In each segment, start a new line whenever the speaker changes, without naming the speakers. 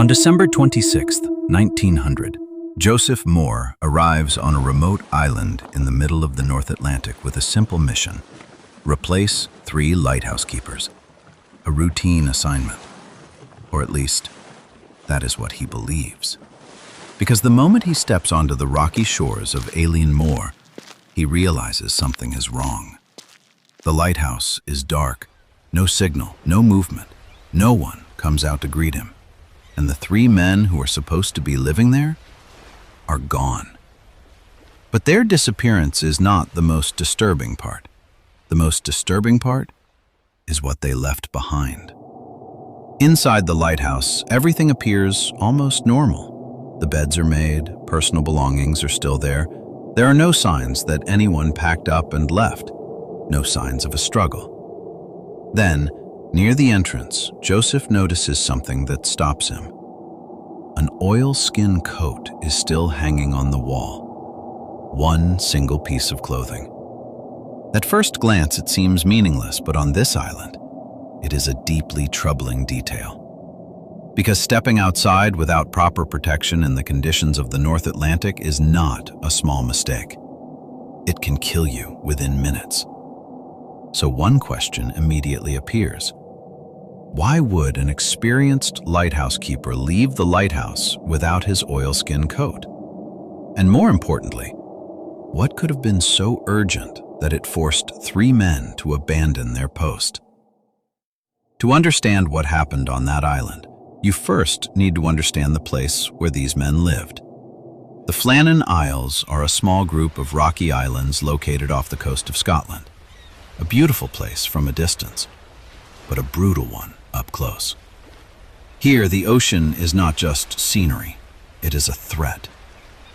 On December 26, 1900, Joseph Mòr arrives on a remote island in the middle of the North Atlantic with a simple mission: replace 3 lighthouse keepers. A routine assignment. Or at least, that is what he believes. Because the moment he steps onto the rocky shores of Eilean Mòr, he realizes something is wrong. The lighthouse is dark, no signal, no movement. No one comes out to greet him. And the 3 men who are supposed to be living there are gone. But their disappearance is not the most disturbing part. The most disturbing part is what they left behind. Inside the lighthouse, everything appears almost normal. The beds are made, personal belongings are still there. There are no signs that anyone packed up and left, no signs of a struggle. Then, near the entrance, Joseph notices something that stops him. An oilskin coat is still hanging on the wall. One single piece of clothing. At first glance, it seems meaningless, but on this island, it is a deeply troubling detail. Because stepping outside without proper protection in the conditions of the North Atlantic is not a small mistake. It can kill you within minutes. So one question immediately appears. Why would an experienced lighthouse keeper leave the lighthouse without his oilskin coat? And more importantly, what could have been so urgent that it forced 3 men to abandon their post? To understand what happened on that island, you first need to understand the place where these men lived. The Flannan Isles are a small group of rocky islands located off the coast of Scotland. A beautiful place from a distance, but a brutal one up close. Here, the ocean is not just scenery, it is a threat.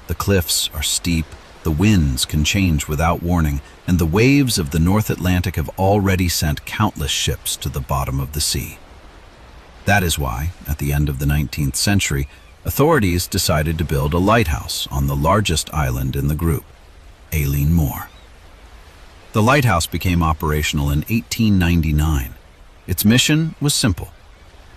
The cliffs are steep, the winds can change without warning, and the waves of the North Atlantic have already sent countless ships to the bottom of the sea. That is why, at the end of the 19th century, authorities decided to build a lighthouse on the largest island in the group, Eilean Mòr. The lighthouse became operational in 1899. Its mission was simple.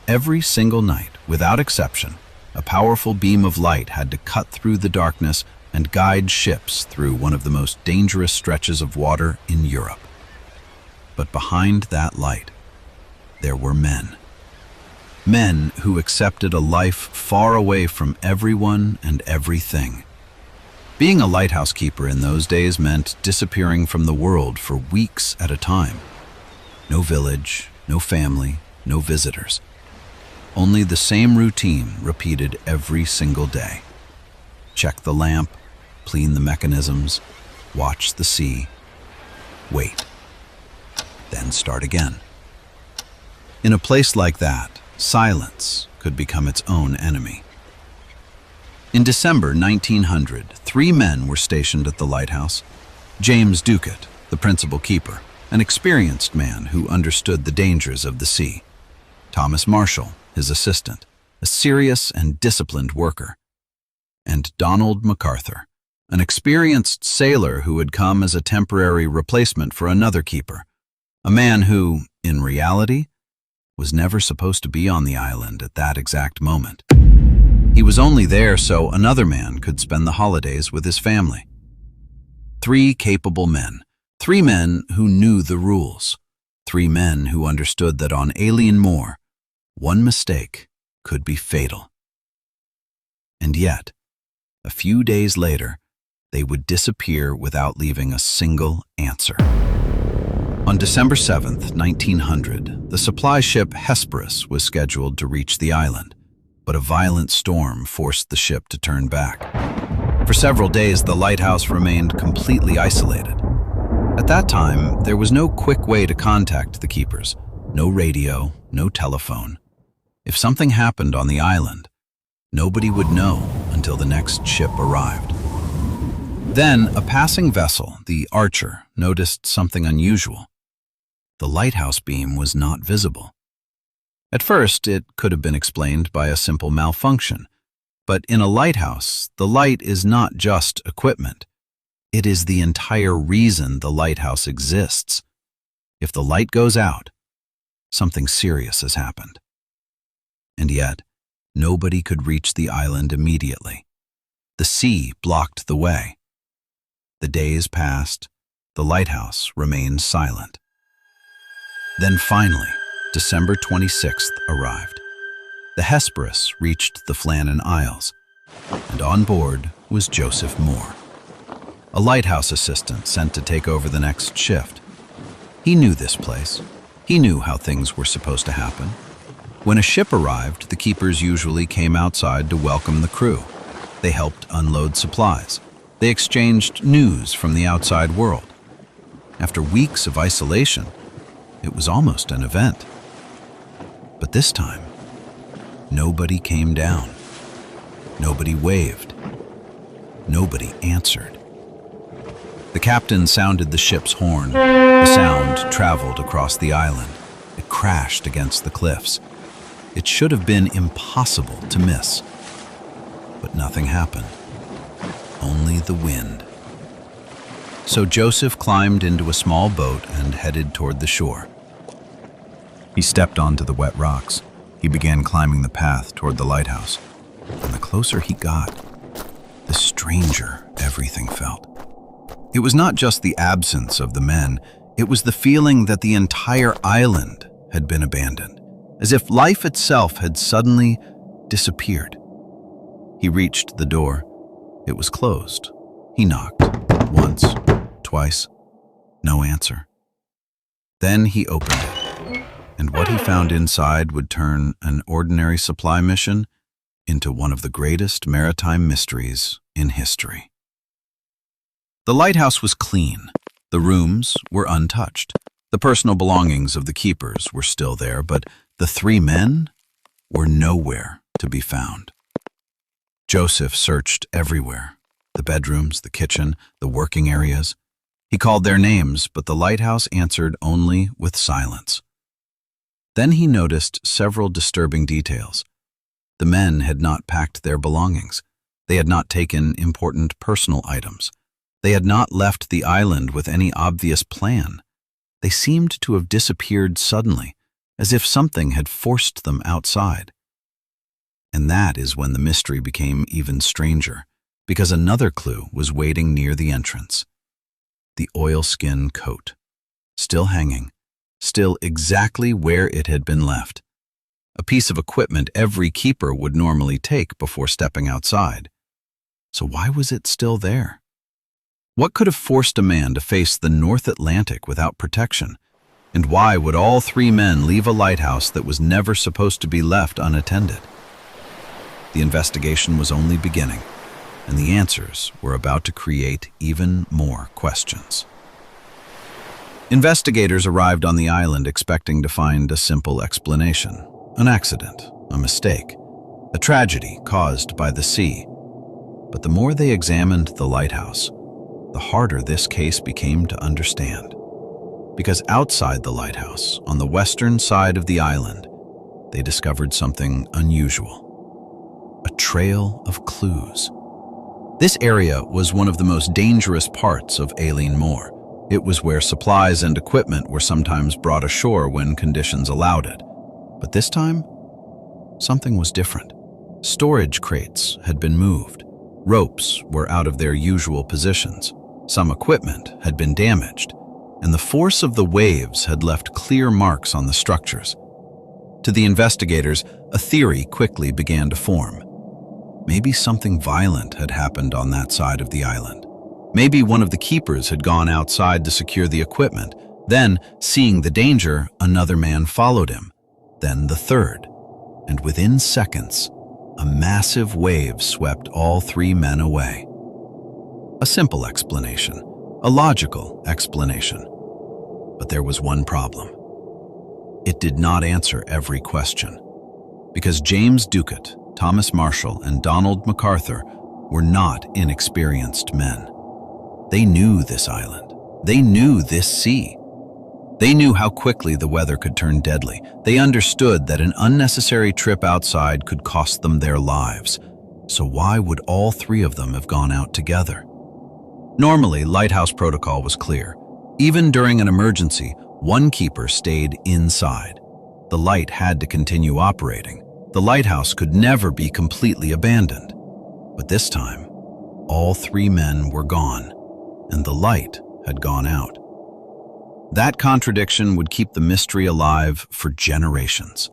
Every single night, without exception, a powerful beam of light had to cut through the darkness and guide ships through one of the most dangerous stretches of water in Europe. But behind that light, there were men. Men who accepted a life far away from everyone and everything. Being a lighthouse keeper in those days meant disappearing from the world for weeks at a time. No village, no family, no visitors. Only the same routine repeated every single day. Check the lamp, clean the mechanisms, watch the sea, wait, then start again. In a place like that, silence could become its own enemy. In December 1900, 3 men were stationed at the lighthouse. James Ducat, the principal keeper, an experienced man who understood the dangers of the sea. Thomas Marshall, his assistant, a serious and disciplined worker. And Donald MacArthur, an experienced sailor who had come as a temporary replacement for another keeper, a man who, in reality, was never supposed to be on the island at that exact moment. He was only there so another man could spend the holidays with his family. 3 capable men. 3 men who knew the rules. 3 men who understood that on Eilean Mòr, one mistake could be fatal. And yet, a few days later, they would disappear without leaving a single answer. On December 7th, 1900, the supply ship Hesperus was scheduled to reach the island, but a violent storm forced the ship to turn back. For several days, the lighthouse remained completely isolated. At that time, there was no quick way to contact the keepers. No radio, no telephone. If something happened on the island, nobody would know until the next ship arrived. Then, a passing vessel, the Archer, noticed something unusual. The lighthouse beam was not visible. At first, it could have been explained by a simple malfunction. But in a lighthouse, the light is not just equipment. It is the entire reason the lighthouse exists. If the light goes out, something serious has happened. And yet, Nobody could reach the island immediately. The sea blocked the way. The days passed. The lighthouse remained silent. Then finally, December 26th arrived. The Hesperus reached the Flannan Isles, and on board was Joseph Mòr, a lighthouse assistant sent to take over the next shift. He knew this place. He knew how things were supposed to happen. When a ship arrived, the keepers usually came outside to welcome the crew. They helped unload supplies. They exchanged news from the outside world. After weeks of isolation, it was almost an event. But this time, nobody came down. Nobody waved. Nobody answered. The captain sounded the ship's horn. The sound traveled across the island. It crashed against the cliffs. It should have been impossible to miss. But nothing happened. Only the wind. So Joseph climbed into a small boat and headed toward the shore. He stepped onto the wet rocks. He began climbing the path toward the lighthouse. And the closer he got, the stranger everything felt. It was not just the absence of the men, it was the feeling that the entire island had been abandoned, as if life itself had suddenly disappeared. He reached the door. It was closed. He knocked once, twice, no answer. Then he opened it, and what he found inside would turn an ordinary supply mission into one of the greatest maritime mysteries in history. The lighthouse was clean. The rooms were untouched. The personal belongings of the keepers were still there, but the three men were nowhere to be found. Joseph searched everywhere, the bedrooms, the kitchen, the working areas. He called their names, but the lighthouse answered only with silence. Then he noticed several disturbing details. The men had not packed their belongings. They had not taken important personal items. They had not left the island with any obvious plan. They seemed to have disappeared suddenly, as if something had forced them outside. And that is when the mystery became even stranger, because another clue was waiting near the entrance. The oilskin coat, still hanging, still exactly where it had been left. A piece of equipment every keeper would normally take before stepping outside. So why was it still there? What could have forced a man to face the North Atlantic without protection? And why would all three men leave a lighthouse that was never supposed to be left unattended? The investigation was only beginning, and the answers were about to create even more questions. Investigators arrived on the island expecting to find a simple explanation. An accident, a mistake, a tragedy caused by the sea. But the more they examined the lighthouse, the harder this case became to understand. Because outside the lighthouse, on the western side of the island, they discovered something unusual. A trail of clues. This area was one of the most dangerous parts of Eilean Mòr. It was where supplies and equipment were sometimes brought ashore when conditions allowed it. But this time, something was different. Storage crates had been moved. Ropes were out of their usual positions. Some equipment had been damaged, and the force of the waves had left clear marks on the structures. To the investigators, a theory quickly began to form. Maybe something violent had happened on that side of the island. Maybe one of the keepers had gone outside to secure the equipment. Then, seeing the danger, another man followed him. Then the third. And within seconds, a massive wave swept all three men away. A simple explanation, a logical explanation. But there was one problem. It did not answer every question. Because James Ducat, Thomas Marshall, and Donald MacArthur were not inexperienced men. They knew this island. They knew this sea. They knew how quickly the weather could turn deadly. They understood that an unnecessary trip outside could cost them their lives. So why would all three of them have gone out together? Normally, lighthouse protocol was clear. Even during an emergency, one keeper stayed inside. The light had to continue operating. The lighthouse could never be completely abandoned. But this time, all 3 men were gone, and the light had gone out. That contradiction would keep the mystery alive for generations.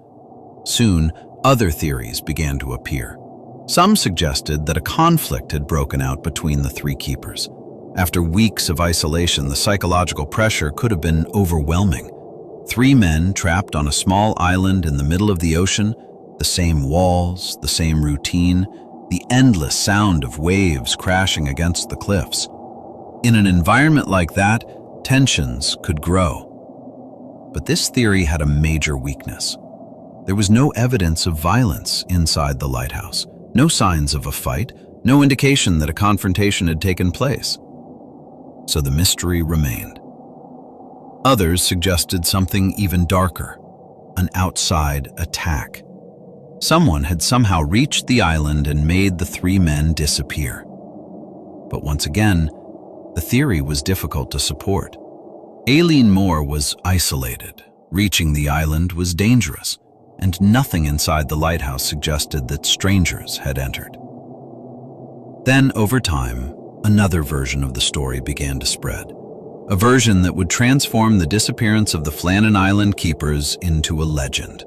Soon, other theories began to appear. Some suggested that a conflict had broken out between the 3 keepers. After weeks of isolation, the psychological pressure could have been overwhelming. 3 men trapped on a small island in the middle of the ocean, the same walls, the same routine, the endless sound of waves crashing against the cliffs. In an environment like that, tensions could grow. But this theory had a major weakness. There was no evidence of violence inside the lighthouse, no signs of a fight, no indication that a confrontation had taken place. So the mystery remained. Others suggested something even darker, an outside attack. Someone had somehow reached the island and made the 3 men disappear. But once again, the theory was difficult to support. Eilean Mòr was isolated. Reaching the island was dangerous, and nothing inside the lighthouse suggested that strangers had entered. Then, over time, another version of the story began to spread, a version that would transform the disappearance of the Flannan Island keepers into a legend.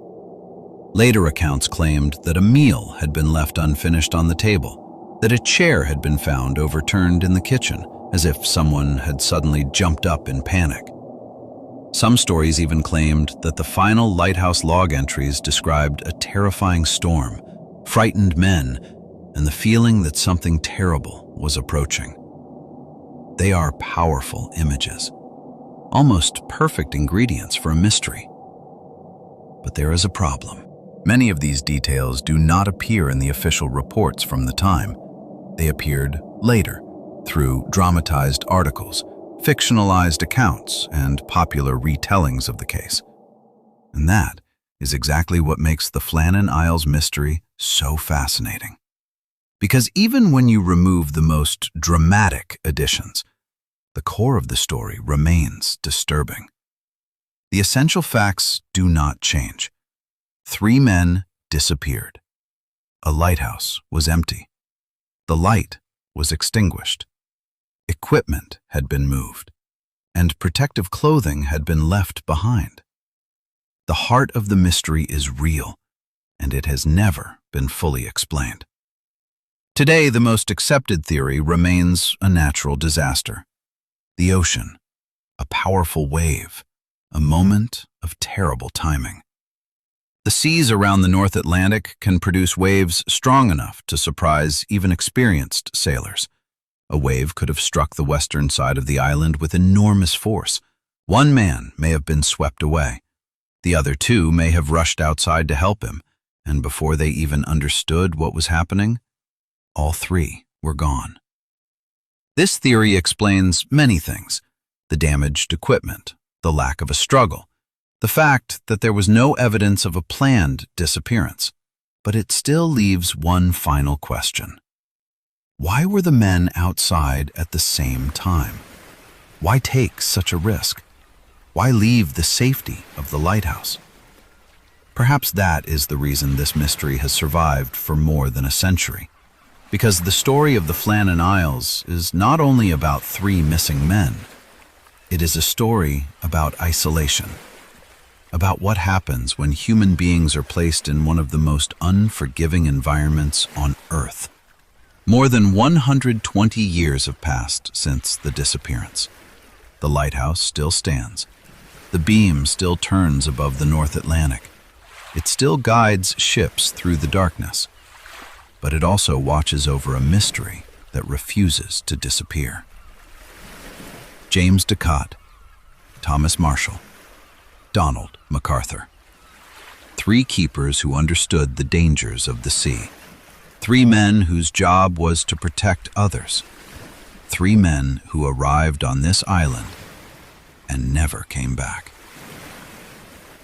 Later accounts claimed that a meal had been left unfinished on the table, that a chair had been found overturned in the kitchen, as if someone had suddenly jumped up in panic. Some stories even claimed that the final lighthouse log entries described a terrifying storm, frightened men, and the feeling that something terrible was approaching. They are powerful images, almost perfect ingredients for a mystery. But there is a problem. Many of these details do not appear in the official reports from the time. They appeared later, through dramatized articles, fictionalized accounts, and popular retellings of the case. And that is exactly what makes the Flannan Isles mystery so fascinating. Because even when you remove the most dramatic additions, the core of the story remains disturbing. The essential facts do not change. 3 men disappeared. A lighthouse was empty. The light was extinguished. Equipment had been moved, and protective clothing had been left behind. The heart of the mystery is real, and it has never been fully explained. Today, the most accepted theory remains a natural disaster. The ocean, a powerful wave, a moment of terrible timing. The seas around the North Atlantic can produce waves strong enough to surprise even experienced sailors. A wave could have struck the western side of the island with enormous force. 1 man may have been swept away. The other 2 may have rushed outside to help him, and before they even understood what was happening, all 3 were gone. This theory explains many things: the damaged equipment, the lack of a struggle, the fact that there was no evidence of a planned disappearance. But it still leaves one final question. Why were the men outside at the same time? Why take such a risk? Why leave the safety of the lighthouse? Perhaps that is the reason this mystery has survived for more than a century. Because the story of the Flannan Isles is not only about 3 missing men, it is a story about isolation, about what happens when human beings are placed in one of the most unforgiving environments on Earth. More than 120 years have passed since the disappearance. The lighthouse still stands. The beam still turns above the North Atlantic. It still guides ships through the darkness. But it also watches over a mystery that refuses to disappear. James Ducat, Thomas Marshall, Donald MacArthur. 3 keepers who understood the dangers of the sea. 3 men whose job was to protect others. 3 men who arrived on this island and never came back.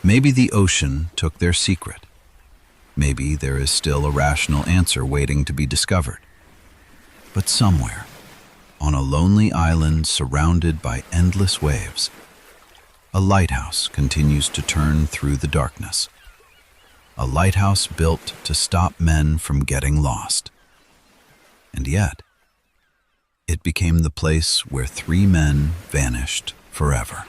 Maybe the ocean took their secret. Maybe there is still a rational answer waiting to be discovered. But somewhere, on a lonely island surrounded by endless waves, a lighthouse continues to turn through the darkness. a lighthouse built to stop men from getting lost. And yet, it became the place where 3 men vanished forever.